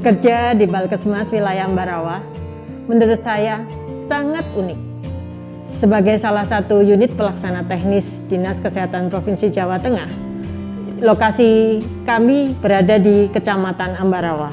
Bekerja di Balkesmas wilayah Ambarawa menurut saya sangat unik. Sebagai salah satu unit pelaksana teknis Dinas Kesehatan Provinsi Jawa Tengah, lokasi kami berada di Kecamatan Ambarawa.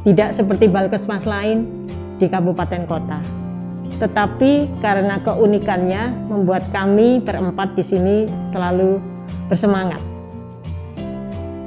Tidak seperti Balkesmas lain di kabupaten kota. Tetapi karena keunikannya membuat kami berempat di sini selalu bersemangat.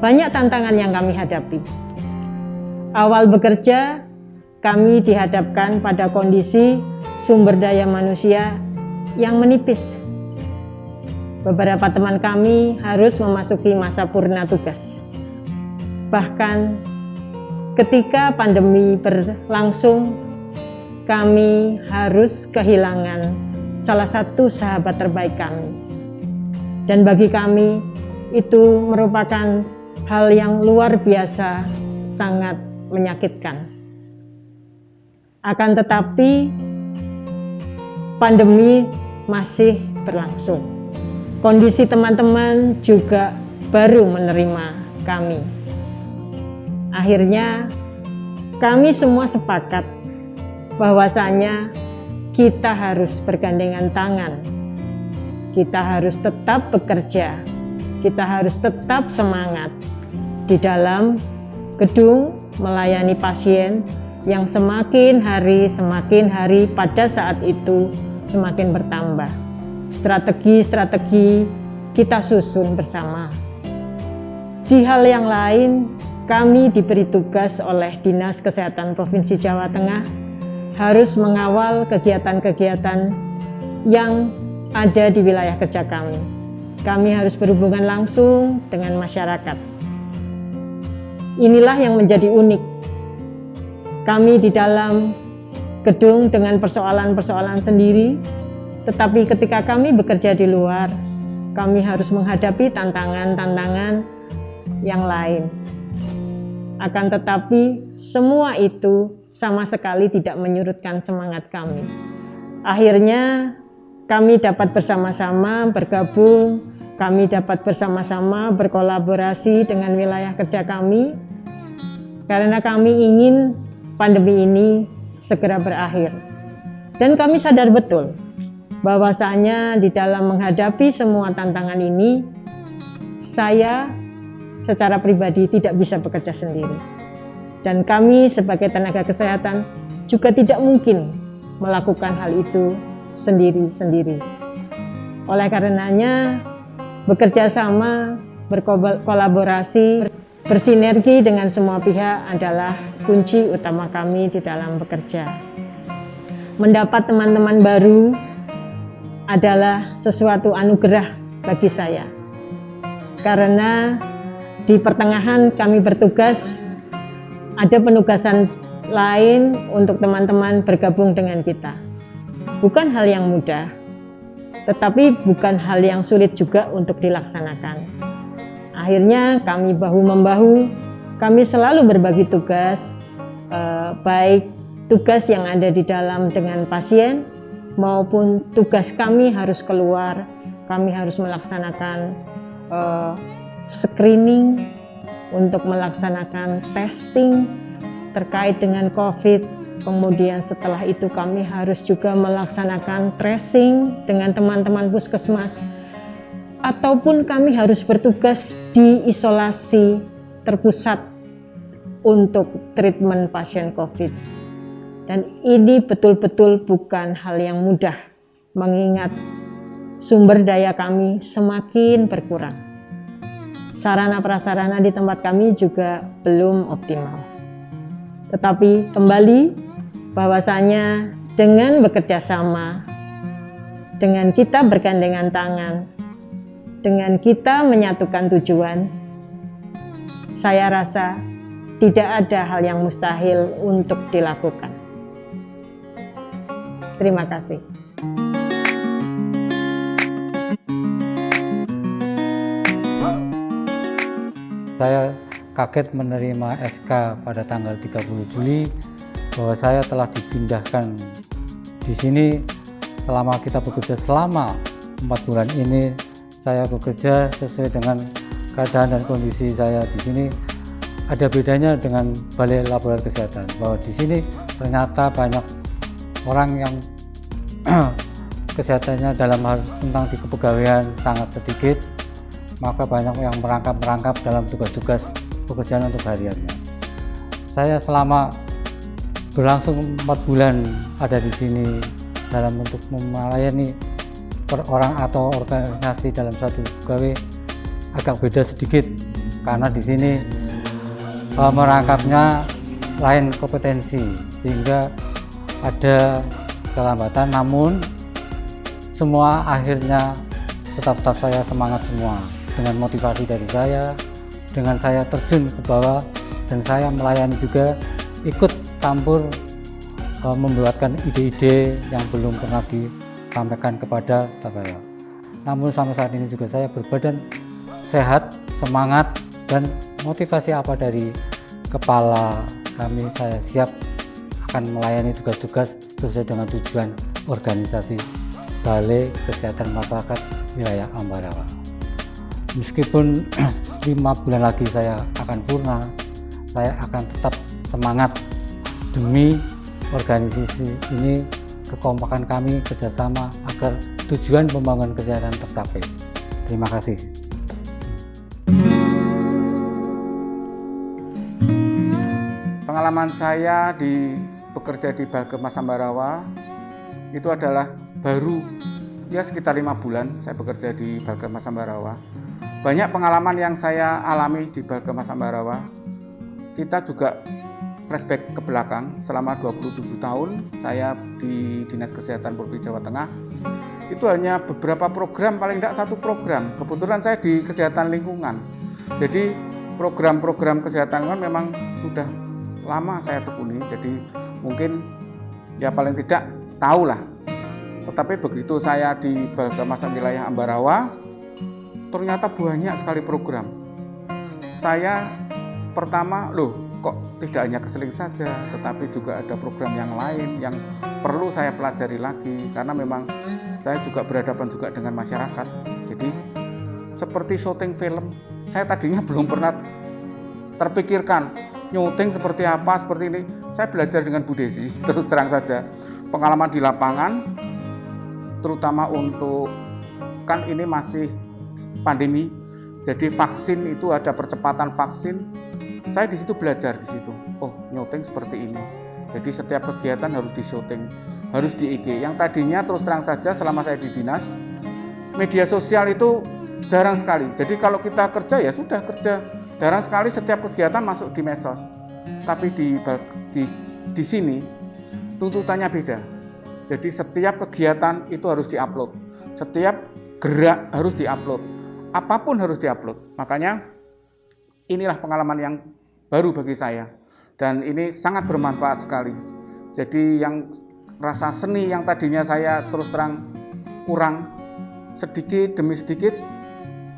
Banyak tantangan yang kami hadapi. Awal bekerja, kami dihadapkan pada kondisi sumber daya manusia yang menipis. Beberapa teman kami harus memasuki masa purna tugas. Bahkan ketika pandemi berlangsung, kami harus kehilangan salah satu sahabat terbaik kami. Dan bagi kami, itu merupakan hal yang luar biasa, sangat menyakitkan. Akan tetapi, pandemi masih berlangsung. Kondisi teman-teman juga baru menerima kami. Akhirnya, kami semua sepakat bahwasanya kita harus bergandengan tangan. Kita harus tetap bekerja. Kita harus tetap semangat di dalam gedung melayani pasien yang semakin hari pada saat itu semakin bertambah. Strategi-strategi kita susun bersama. Di hal yang lain, kami diberi tugas oleh Dinas Kesehatan Provinsi Jawa Tengah harus mengawal kegiatan-kegiatan yang ada di wilayah kerja kami. Kami harus berhubungan langsung dengan masyarakat. Inilah yang menjadi unik. Kami di dalam gedung dengan persoalan-persoalan sendiri, tetapi ketika kami bekerja di luar, kami harus menghadapi tantangan-tantangan yang lain. Akan tetapi, semua itu sama sekali tidak menyurutkan semangat kami. Akhirnya, kami dapat bersama-sama bergabung, kami dapat bersama-sama berkolaborasi dengan wilayah kerja kami, karena kami ingin pandemi ini segera berakhir. Dan kami sadar betul bahwasanya di dalam menghadapi semua tantangan ini, saya secara pribadi tidak bisa bekerja sendiri. Dan kami sebagai tenaga kesehatan juga tidak mungkin melakukan hal itu sendiri-sendiri. Oleh karenanya, bekerja sama, berkolaborasi, bersinergi dengan semua pihak adalah kunci utama kami di dalam bekerja. Mendapat teman-teman baru adalah sesuatu anugerah bagi saya. Karena di pertengahan kami bertugas, ada penugasan lain untuk teman-teman bergabung dengan kita. Bukan hal yang mudah, tetapi bukan hal yang sulit juga untuk dilaksanakan. Akhirnya kami bahu-membahu, kami selalu berbagi tugas, baik tugas yang ada di dalam dengan pasien, maupun tugas kami harus keluar, kami harus melaksanakan screening, untuk melaksanakan testing terkait dengan COVID. Kemudian setelah itu kami harus juga melaksanakan tracing dengan teman-teman puskesmas. Ataupun kami harus bertugas di isolasi terpusat untuk treatment pasien COVID. Dan ini betul-betul bukan hal yang mudah, mengingat sumber daya kami semakin berkurang. Sarana prasarana di tempat kami juga belum optimal. Tetapi kembali bahwasanya dengan bekerja sama, dengan kita bergandengan tangan, dengan kita menyatukan tujuan, saya rasa tidak ada hal yang mustahil untuk dilakukan. Terima kasih. Saya kaget menerima SK pada tanggal 30 Juli bahwa saya telah dipindahkan di sini. Selama kita bekerja selama 4 bulan ini, saya bekerja sesuai dengan keadaan dan kondisi saya di sini. ada bedanya dengan balai laboratorium kesehatan, bahwa di sini ternyata banyak orang yang kesehatannya dalam hal tentang di kepegawaian sangat sedikit, maka banyak yang merangkap dalam tugas-tugas pekerjaan untuk hariannya. Saya selama berlangsung 4 bulan ada di sini dalam untuk melayani orang atau organisasi dalam satu pegawai agak beda sedikit, karena di sini merangkapnya lain kompetensi sehingga ada kelambatan, namun semua akhirnya staf-staf saya semangat semua dengan motivasi dari saya, dengan saya terjun ke bawah dan saya melayani juga, ikut campur membuatkan ide-ide yang belum pernah disampaikan kepada staf saya. Namun sampai saat ini juga saya berbadan sehat, semangat, dan motivasi apa dari kepala kami, saya siap akan melayani tugas-tugas sesuai dengan tujuan organisasi Balai Kesehatan Masyarakat Wilayah Ambarawa. Meskipun 5 bulan lagi saya akan purna, saya akan tetap semangat demi organisasi ini, kekompakan kami kerjasama agar tujuan pembangunan kesehatan tercapai. Terima kasih. Pengalaman saya bekerja di Balkemmas Ambarawa itu adalah baru sekitar 5 bulan saya bekerja di Balkemmas Ambarawa. Banyak pengalaman yang saya alami di Balkemmas Ambarawa. Kita juga flashback ke belakang, selama 27 tahun saya di Dinas Kesehatan Provinsi Jawa Tengah. Itu hanya beberapa program, paling tidak 1 program. Kebetulan saya di kesehatan lingkungan. Jadi program-program kesehatan lingkungan memang sudah lama saya tekuni, jadi mungkin paling tidak tahulah. Tetapi begitu saya di Balkemmas Wilayah Ambarawa, ternyata banyak sekali program. Saya pertama, kok tidak hanya keseling saja, tetapi juga ada program yang lain yang perlu saya pelajari lagi, karena memang saya juga berhadapan juga dengan masyarakat. Jadi seperti syuting film, saya tadinya belum pernah terpikirkan nyuting seperti apa, seperti ini. Saya belajar dengan Bu Desi, terus terang saja. Pengalaman di lapangan, terutama untuk, kan ini masih pandemi, jadi vaksin itu ada percepatan vaksin. Saya di situ belajar di situ. Oh, nyuting seperti ini. Jadi setiap kegiatan harus di-syuting, harus di IG. Yang tadinya terus terang saja selama saya di dinas, media sosial itu jarang sekali. Jadi kalau kita kerja ya sudah kerja. Jarang sekali setiap kegiatan masuk di medsos. Tapi di sini tuntutannya beda. Jadi setiap kegiatan itu harus diupload. Setiap gerak harus diupload. Apapun harus diupload. Makanya inilah pengalaman yang baru bagi saya. Dan ini sangat bermanfaat sekali. Jadi yang rasa seni yang tadinya saya terus terang kurang, sedikit demi sedikit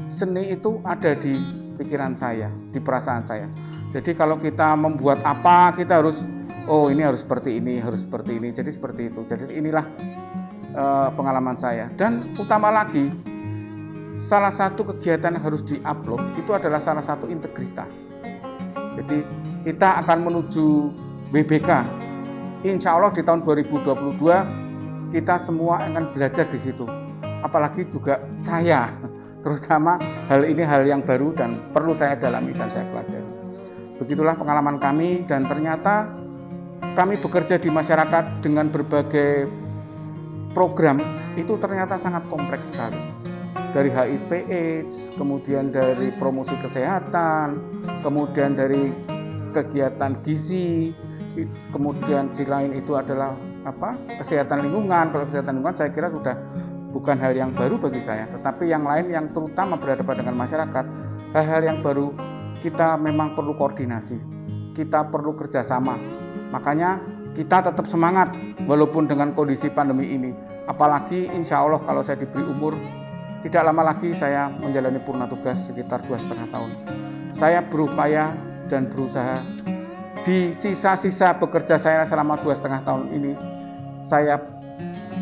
seni itu ada di pikiran saya, di perasaan saya. Jadi kalau kita membuat apa, kita harus, ini harus seperti ini, harus seperti ini. Jadi seperti itu. Jadi inilah pengalaman saya. Dan utama lagi, salah satu kegiatan yang harus diupload itu adalah salah satu integritas. Jadi kita akan menuju WBK. Insya Allah di tahun 2022 kita semua akan belajar di situ. Apalagi juga saya. Terutama hal ini hal yang baru dan perlu saya dalami dan saya pelajari. Begitulah pengalaman kami, dan ternyata kami bekerja di masyarakat dengan berbagai program itu ternyata sangat kompleks sekali. Dari HIV/AIDS, kemudian dari promosi kesehatan, kemudian dari kegiatan gizi, kemudian di lain itu adalah kesehatan lingkungan. Kalau kesehatan lingkungan saya kira sudah bukan hal yang baru bagi saya, tetapi yang lain yang terutama berhadapan dengan masyarakat, hal-hal yang baru, kita memang perlu koordinasi, kita perlu kerjasama. Makanya kita tetap semangat walaupun dengan kondisi pandemi ini. Apalagi insya Allah kalau saya diberi umur, tidak lama lagi saya menjalani purna tugas sekitar 2,5 tahun. Saya berupaya dan berusaha di sisa-sisa bekerja saya selama 2,5 tahun ini, saya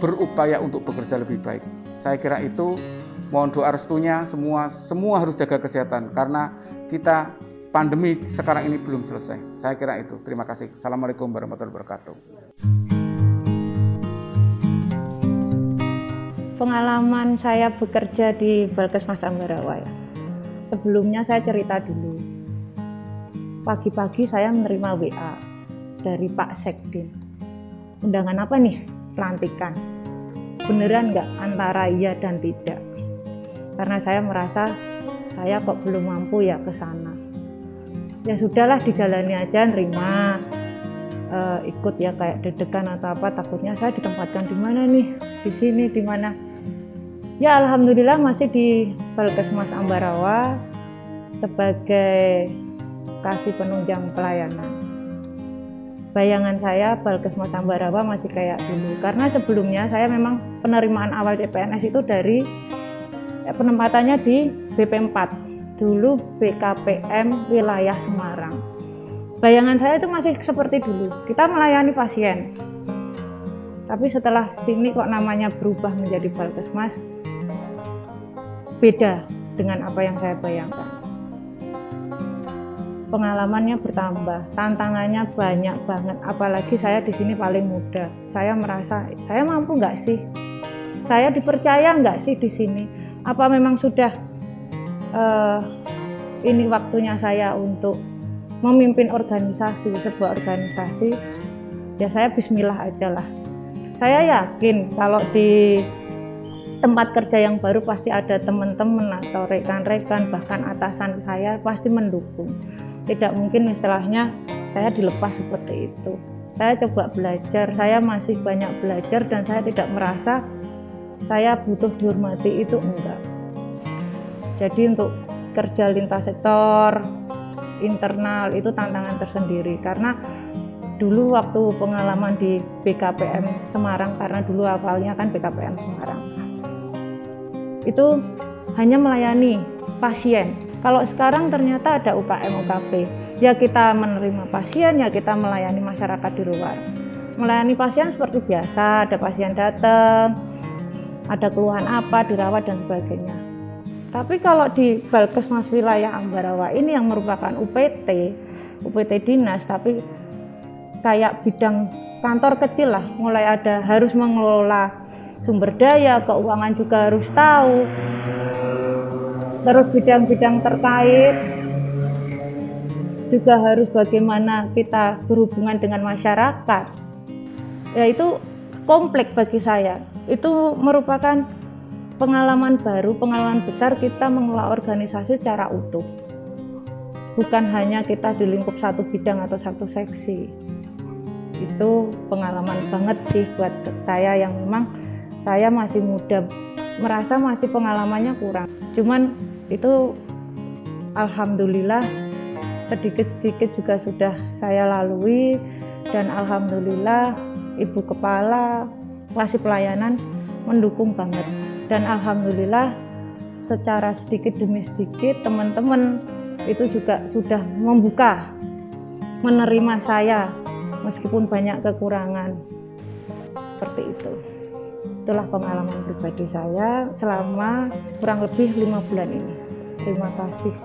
berupaya untuk bekerja lebih baik. Saya kira itu, mohon doa restunya, semua harus jaga kesehatan, karena kita pandemi sekarang ini belum selesai. Saya kira itu. Terima kasih. Assalamualaikum warahmatullahi wabarakatuh. Pengalaman saya bekerja di Balkesmas Ambarawa ya. Sebelumnya saya cerita dulu. Pagi-pagi saya menerima WA dari Pak Sekdin. Undangan apa nih? Pelantikan. Beneran nggak antara iya dan tidak? Karena saya merasa saya kok belum mampu ya ke sana. Ya sudahlah, dijalani aja, nerima. Ikut ya kayak deg-degan atau apa, takutnya saya ditempatkan di mana nih, di sini, di mana. Ya alhamdulillah masih di Balkesmas Ambarawa sebagai kasih penunjang pelayanan. Bayangan saya Balkesmas Ambarawa masih kayak dulu, karena sebelumnya saya memang penerimaan awal CPNS itu dari penempatannya di BP4, dulu BKPM wilayah Semarang. Bayangan saya itu masih seperti dulu, kita melayani pasien. Tapi setelah sini kok namanya berubah menjadi Balkesmas, beda dengan apa yang saya bayangkan. Pengalamannya bertambah, tantangannya banyak banget, apalagi saya di sini paling muda. Saya merasa, saya mampu nggak sih? Saya dipercaya nggak sih di sini? Apa memang sudah ini waktunya saya untuk memimpin organisasi, sebuah organisasi? Ya saya bismillah aja lah. Saya yakin kalau di tempat kerja yang baru pasti ada teman-teman atau rekan-rekan, bahkan atasan saya pasti mendukung. Tidak mungkin istilahnya saya dilepas seperti itu. Saya coba belajar, saya masih banyak belajar dan saya tidak merasa saya butuh dihormati, itu enggak. Jadi untuk kerja lintas sektor, internal itu tantangan tersendiri, karena dulu waktu pengalaman di BKPM Semarang, karena dulu awalnya kan BKPM Semarang, itu hanya melayani pasien. Kalau sekarang ternyata ada UKM UKP, ya kita menerima pasien, ya kita melayani masyarakat di luar. Melayani pasien seperti biasa, ada pasien datang, ada keluhan apa, dirawat dan sebagainya. Tapi kalau di Balkesmas wilayah Ambarawa ini yang merupakan UPT dinas, tapi kayak bidang kantor kecil lah, mulai ada harus mengelola sumber daya, keuangan juga harus tahu, terus bidang-bidang terkait juga harus bagaimana kita berhubungan dengan masyarakat. Ya itu kompleks bagi saya, itu merupakan pengalaman baru, pengalaman besar kita mengelola organisasi secara utuh. Bukan hanya kita di lingkup satu bidang atau satu seksi. Itu pengalaman banget sih buat saya yang memang saya masih muda, merasa masih pengalamannya kurang. Cuman itu alhamdulillah sedikit-sedikit juga sudah saya lalui, dan alhamdulillah Ibu Kepala Klasik Pelayanan mendukung banget. Dan alhamdulillah secara sedikit demi sedikit teman-teman itu juga sudah membuka, menerima saya meskipun banyak kekurangan. Seperti itu. Itulah pengalaman pribadi saya selama kurang lebih 5 bulan ini. Terima kasih.